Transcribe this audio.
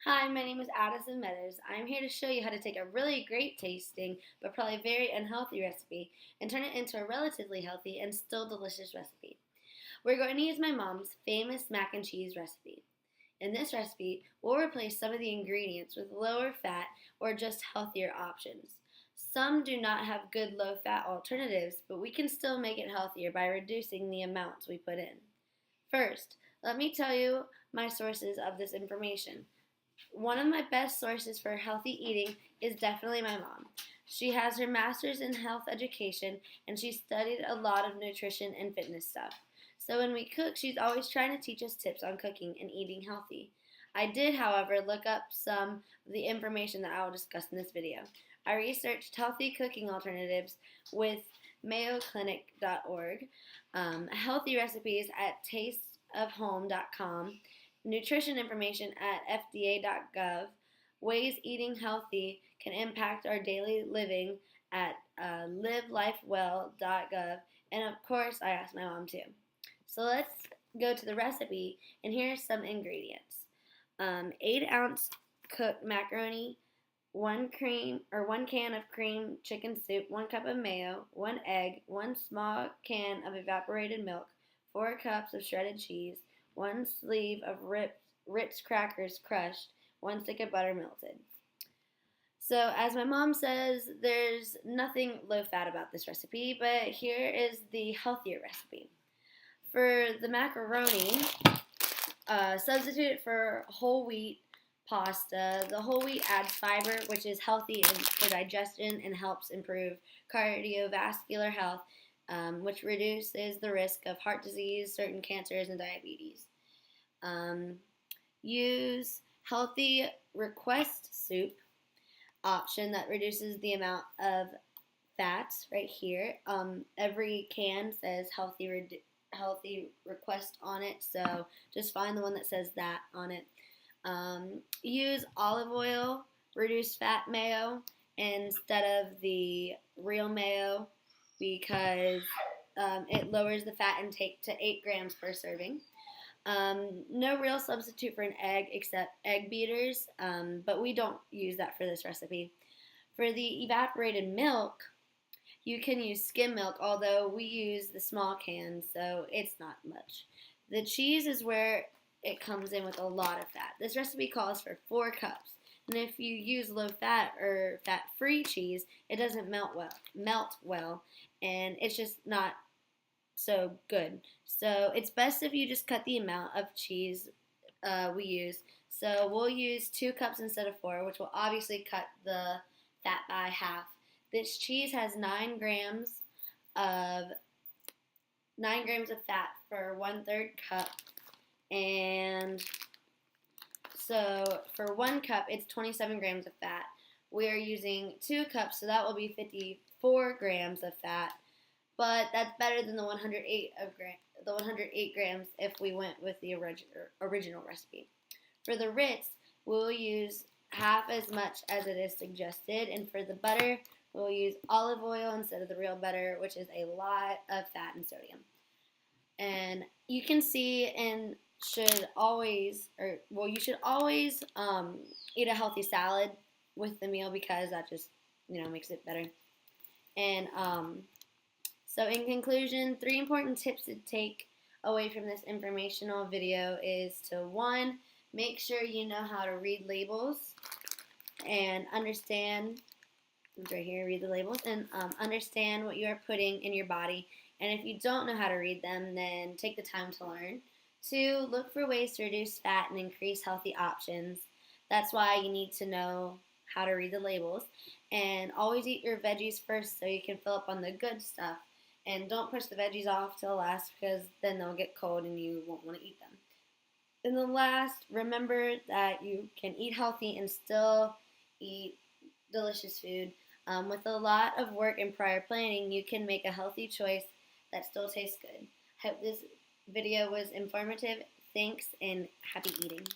Hi, my name is Addison Meadows. I'm here to show you how to take a really great tasting, but probably very unhealthy recipe and turn it into a relatively healthy and still delicious recipe. We're going to use my mom's famous mac and cheese recipe. In this recipe, we'll replace some of the ingredients with lower fat or just healthier options. Some do not have good low fat alternatives, but we can still make it healthier by reducing the amounts we put in. First, let me tell you my sources of this information. One of my best sources for healthy eating is definitely my mom. She has her master's in health education and she studied a lot of nutrition and fitness stuff. So when we cook, she's always trying to teach us tips on cooking and eating healthy. I did, however, look up some of the information that I will discuss in this video. I researched healthy cooking alternatives with mayoclinic.org, healthy recipes at tasteofhome.com, nutrition information at FDA.gov, ways eating healthy can impact our daily living at livelifewell.gov, and of course, I asked my mom too. So let's go to the recipe, and here's some ingredients: 8-ounce cooked macaroni, one can of cream chicken soup, 1 cup of mayo, 1 egg, 1 small can of evaporated milk, 4 cups of shredded cheese, 1 sleeve of Ritz crackers crushed, 1 stick of butter melted. So as my mom says, there's nothing low fat about this recipe, but here is the healthier recipe. For the macaroni, substitute it for whole wheat pasta. The whole wheat adds fiber, which is healthy for digestion and helps improve cardiovascular health, which reduces the risk of heart disease, certain cancers, and diabetes. Use healthy request soup option that reduces the amount of fats right here. Every can says healthy request on it, so just find the one that says that on it. Use olive oil, reduced fat mayo instead of the real mayo because it lowers the fat intake to 8 grams per serving. No real substitute for an egg except egg beaters, but we don't use that for this recipe. For the evaporated milk, you can use skim milk, although we use the small cans, so it's not much. The cheese is where it comes in with a lot of fat. This recipe calls for 4 cups, and if you use low fat or fat-free cheese, it doesn't melt well, and it's just not so good. So it's best if you just cut the amount of cheese we use. So we'll use 2 cups instead of 4, which will obviously cut the fat by half. This cheese has 9 grams of fat for 1/3 cup, and so for 1 cup it's 27 grams of fat. We are using 2 cups, so that will be 54 grams of fat. But that's better than the 108 grams if we went with the original recipe. For the Ritz, we'll use half as much as it is suggested, and for the butter, we'll use olive oil instead of the real butter, which is a lot of fat and sodium. And you can see and you should always eat a healthy salad with the meal because that just makes it better. And so in conclusion, 3 important tips to take away from this informational video is to 1, make sure you know how to read labels and understand, right here, read the labels, and understand what you are putting in your body. And if you don't know how to read them, then take the time to learn. 2, look for ways to reduce fat and increase healthy options. That's why you need to know how to read the labels. And always eat your veggies first so you can fill up on the good stuff. And don't push the veggies off till last because then they'll get cold and you won't want to eat them. And the last, remember that you can eat healthy and still eat delicious food. With a lot of work and prior planning, you can make a healthy choice that still tastes good. I hope this video was informative. Thanks and happy eating.